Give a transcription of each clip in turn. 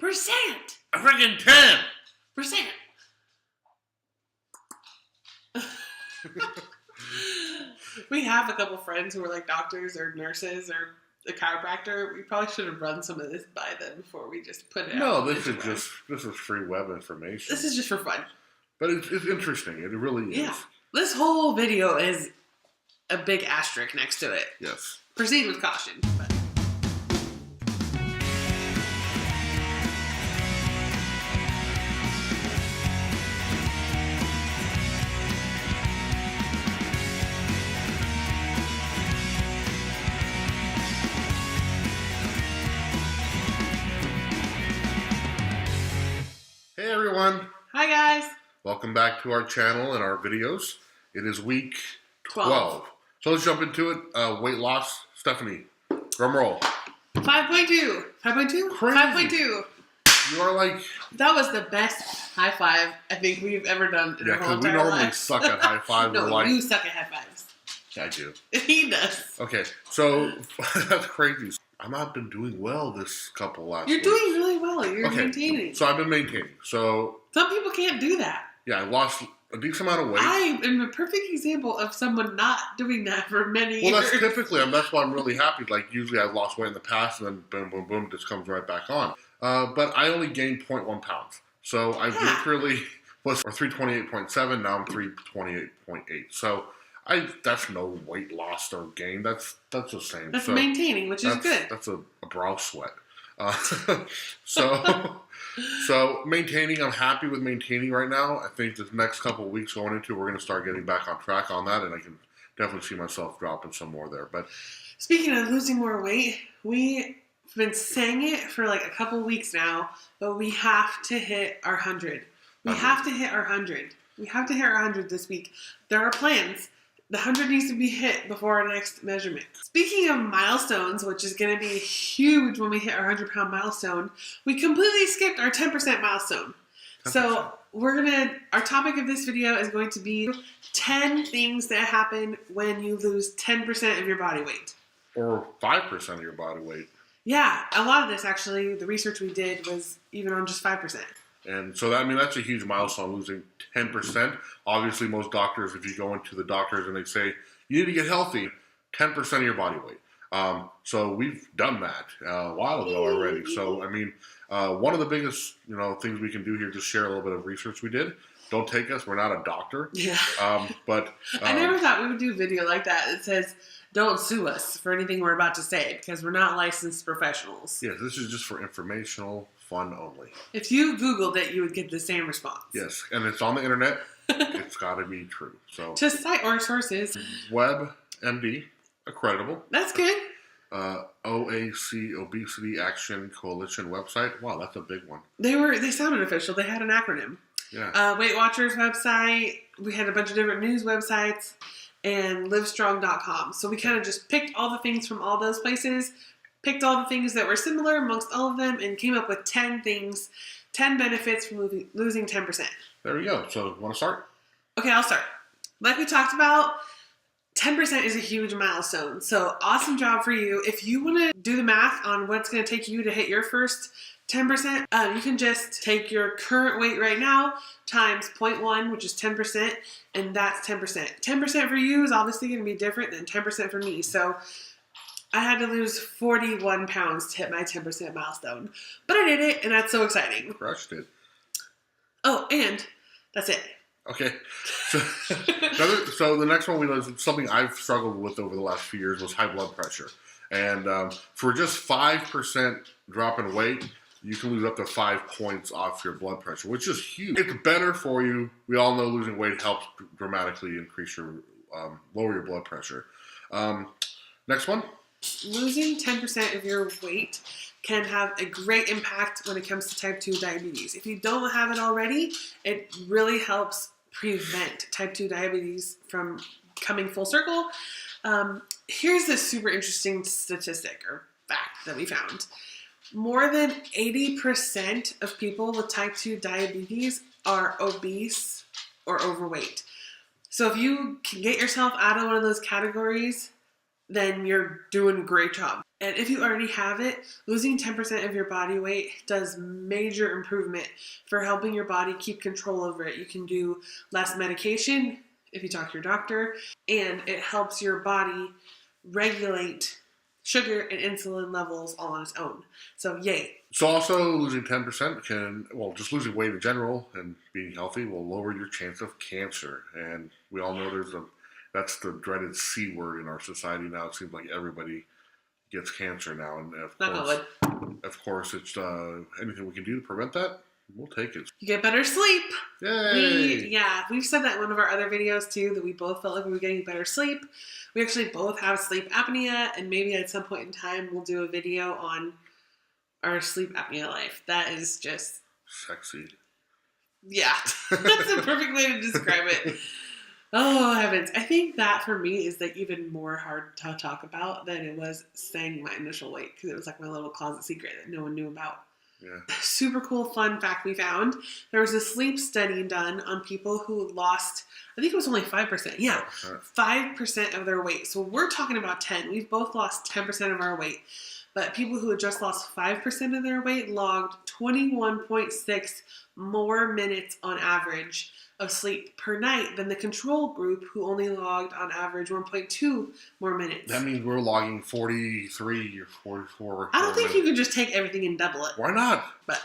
A freaking 10%. We have a couple friends who are like doctors or nurses or a chiropractor. We probably should have run some of this by them before we just put it out. No, this is free web information. This is just for fun. But it's interesting. It really is. Yeah. This whole video is a big asterisk next to it. Yes. Proceed with caution. But. Hey everyone. Hi guys. Welcome back to our channel and our videos. It is week 12. So let's jump into it. Weight loss. Stephanie, drum roll. 5.2. 5.2? Crazy. 5.2. You are like... That was the best high five I think we've ever done in our whole entire life. Yeah, because we normally suck at high fives. No, you suck at high fives. I do. He does. Okay, so that's crazy. I've not been doing well this couple last You're weeks. doing really well. You're maintaining. So I've been maintaining. So some people can't do that. Yeah, I lost a decent amount of weight. I am a perfect example of someone not doing that for many years. Well, that's typically, and that's why I'm really happy. Like, usually I've lost weight in the past, and then boom, boom, boom, this comes right back on. But I only gained 0.1 pounds. So I've literally was 328.7, now I'm 328.8. So that's no weight loss or gain. That's the same. That's maintaining, which is good. That's a brow sweat. So maintaining, I'm happy with maintaining right now. I think the next couple of weeks going into, we're going to start getting back on track on that, and I can definitely see myself dropping some more there. But speaking of losing more weight, we've been saying it for like a couple of weeks now, but we have to hit our 100. We have to hit our 100. We have to hit our 100 this week. There are plans. The 100 needs to be hit before our next measurement. Speaking of milestones, which is going to be huge when we hit our 100-pound milestone, we completely skipped our 10% milestone. 10%. So our topic of this video is going to be 10 things that happen when you lose 10% of your body weight. Or 5% of your body weight. Yeah, a lot of this actually, the research we did was even on just 5%. And so that's a huge milestone, losing 10%. Obviously, most doctors, if you go into the doctors and they say, you need to get healthy, 10% of your body weight. So we've done that a while ago already. So, I mean, one of the biggest, things we can do here, just share a little bit of research we did. Don't take us. We're not a doctor. Yeah. But I never thought we would do a video like that. It says, don't sue us for anything we're about to say because we're not licensed professionals. Yes, this is just for informational fun only. If you Googled it, you would get the same response. Yes, and it's on the internet. It's got to be true. So to cite our sources. WebMD, accreditable. That's good. OAC, Obesity Action Coalition website. Wow, that's a big one. They sounded official. They had an acronym. Yeah. Weight Watchers website. We had a bunch of different news websites. And livestrong.com. So we kind of just picked all the things from all those places, picked all the things that were similar amongst all of them, and came up with 10 things, 10 benefits from losing 10%. There we go. So, want to start? Okay, I'll start. Like we talked about, 10% is a huge milestone. So, awesome job for you. If you want to do the math on what it's going to take you to hit your first 10%, you can just take your current weight right now times 0.1, which is 10%, and that's 10%. 10% for you is obviously going to be different than 10% for me. So I had to lose 41 pounds to hit my 10% milestone. But I did it, and that's so exciting. Crushed it. Oh, and that's it. Okay. So the next one we know is something I've struggled with over the last few years was high blood pressure. And for just 5% drop in weight, you can lose up to 5 points off your blood pressure, which is huge. It's better for you. We all know losing weight helps dramatically increase your, lower your blood pressure. Next one. Losing 10% of your weight can have a great impact when it comes to type 2 diabetes. If you don't have it already, it really helps prevent type 2 diabetes from coming full circle. Here's this super interesting statistic or fact that we found. More than 80% of people with type 2 diabetes are obese or overweight. So if you can get yourself out of one of those categories, then you're doing a great job. And if you already have it, losing 10% of your body weight does major improvement for helping your body keep control over it. You can do less medication if you talk to your doctor, and it helps your body regulate sugar and insulin levels all on its own. So yay. So also losing 10% just losing weight in general and being healthy will lower your chance of cancer. And we all know that's the dreaded C word in our society now. It seems like everybody gets cancer now. And of course it's anything we can do to prevent that, we'll take it. You get better sleep. Yay! We've said that in one of our other videos too, that we both felt like we were getting better sleep. We actually both have sleep apnea, and maybe at some point in time we'll do a video on our sleep apnea life. That is just sexy. Yeah, that's the perfect way to describe it. Oh heavens! I think that for me is like even more hard to talk about than it was saying my initial weight, because it was like my little closet secret that no one knew about. Yeah. Super cool fun fact we found. There was a sleep study done on people who lost, I think it was only 5%. Yeah, 5% of their weight. So we're talking about 10. We've both lost 10% of our weight. But people who had just lost 5% of their weight logged 21.6 more minutes on average of sleep per night than the control group, who only logged on average 1.2 more minutes. That means we're logging 43 or 44. I don't think you can just take everything and double it. Why not? But,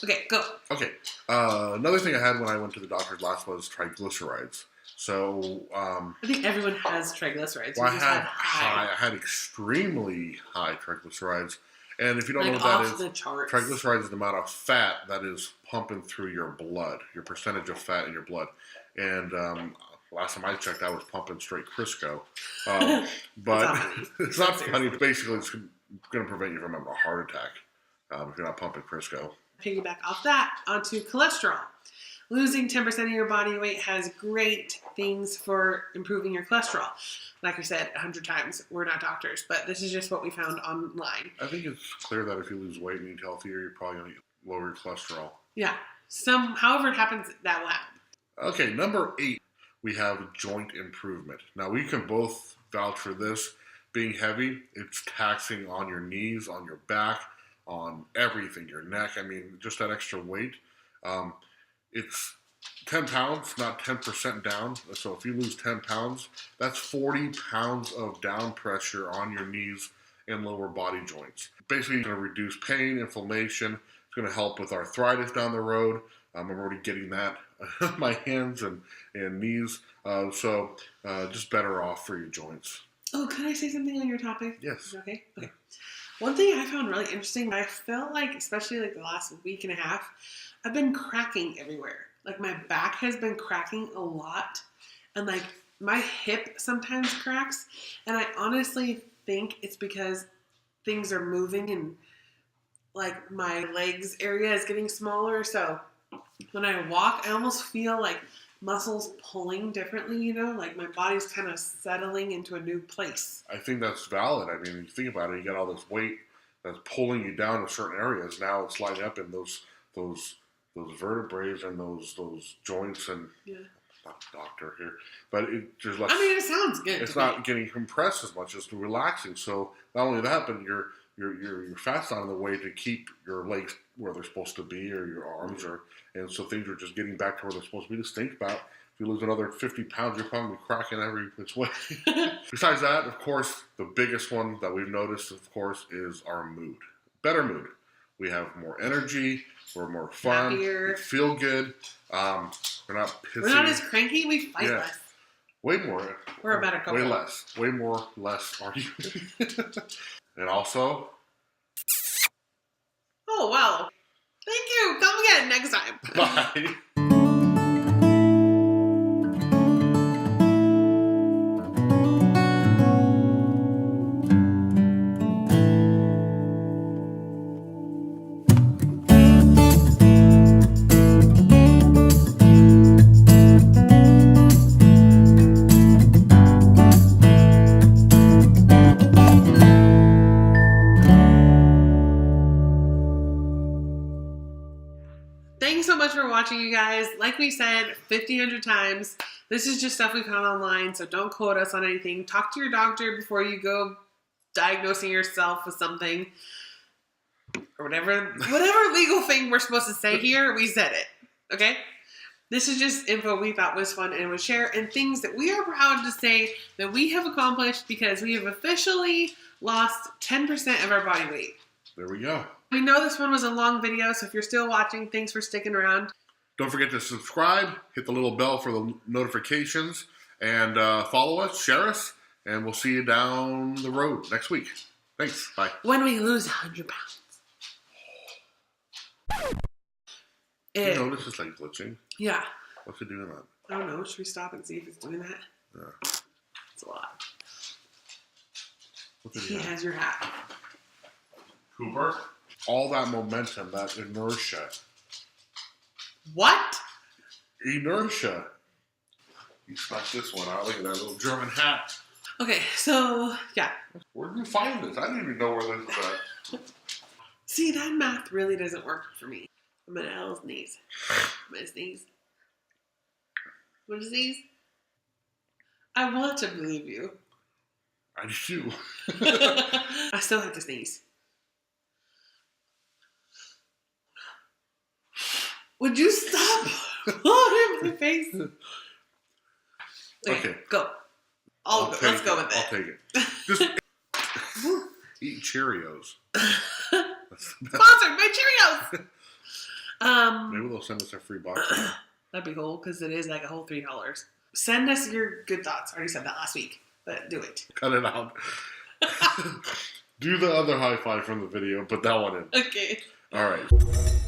okay, go. Okay. Another thing I had when I went to the doctor's last was triglycerides. So, I think everyone has triglycerides. Well, I had extremely high triglycerides. And if you don't know what that is, triglycerides is the amount of fat that is pumping through your blood, your percentage of fat in your blood. And last time I checked, I was pumping straight Crisco. But it's not funny. Basically, it's going to prevent you from having a heart attack if you're not pumping Crisco. Piggyback off that onto cholesterol. Losing 10% of your body weight has great things for improving your cholesterol. Like I said 100 times, we're not doctors, but this is just what we found online. I think it's clear that if you lose weight and eat healthier, you're probably going to lower your cholesterol. Yeah. However it happens, that will happen. Okay, number 8, we have joint improvement. Now, we can both vouch for this. Being heavy, it's taxing on your knees, on your back, on everything, your neck. I mean, just that extra weight. It's 10 pounds, not 10% down. So if you lose 10 pounds, that's 40 pounds of down pressure on your knees and lower body joints. Basically, it's going to reduce pain, inflammation. It's going to help with arthritis down the road. I'm already getting that on my hands and knees. So just better off for your joints. Oh, can I say something on your topic? Yes. Okay. One thing I found really interesting, I felt like, especially like the last week and a half, I've been cracking everywhere. Like my back has been cracking a lot, and like my hip sometimes cracks, and I honestly think it's because things are moving and like my legs area is getting smaller. So when I walk, I almost feel like muscles pulling differently, you know, like my body's kind of settling into a new place. I think that's valid. I mean, you think about it, you got all this weight that's pulling you down in certain areas. Now it's lining up in those vertebrae and those joints, and yeah. I'm not a doctor here, but there's less. I mean, it sounds good. It's not getting compressed as much as relaxing. So not only that, but your fat's not in the way to keep your legs where they're supposed to be, or your arms, and so things are just getting back to where they're supposed to be. Just think about, if you lose another 50 pounds, you're probably cracking every which way. Besides that, of course, the biggest one that we've noticed, of course, is our mood. Better mood. We have more energy. We're more fun. Happier. We feel good. We're not pissy. We're not as cranky. We fight less. Way more. We're a better couple. Way less. Way more, less arguing. And also. Oh, well. Thank you. Come again next time. Bye. Thanks so much for watching, you guys. Like we said 1,500 times, This is just stuff we found online, so don't quote us on anything. Talk to your doctor before you go diagnosing yourself with something. Or whatever legal thing we're supposed to say here, we said it. Okay? This is just info we thought was fun and would share, and things that we are proud to say that we have accomplished because we have officially lost 10% of our body weight. There we go. We know this one was a long video, so if you're still watching, thanks for sticking around. Don't forget to subscribe, hit the little bell for the notifications, and follow us, share us, and we'll see you down the road next week. Thanks. Bye. When we lose 100 pounds. You notice it's like glitching? Yeah. What's it doing that? I don't know. Should we stop and see if it's doing that? Yeah. It's a lot. What's it He doing? has your hat. Cooper? All that momentum, that inertia. What? Inertia. You smacked this one out. Look at that little German hat. Okay, so, yeah. Where did you find this? I didn't even know where this was at. See, that math really doesn't work for me. I'm gonna sneeze. I'm gonna sneeze. I'm gonna sneeze. I want to believe you. I do too. I still have to sneeze. Would you stop blowing in my face? Okay. Go. Let's go with it. I'll take it. Just eat Cheerios. Sponsored by Cheerios! Maybe they'll send us a free box. That'd be cool, because it is like a whole $3. Send us your good thoughts. I already said that last week, but do it. Cut it out. Do the other high five from the video, put that one in. Okay. All right.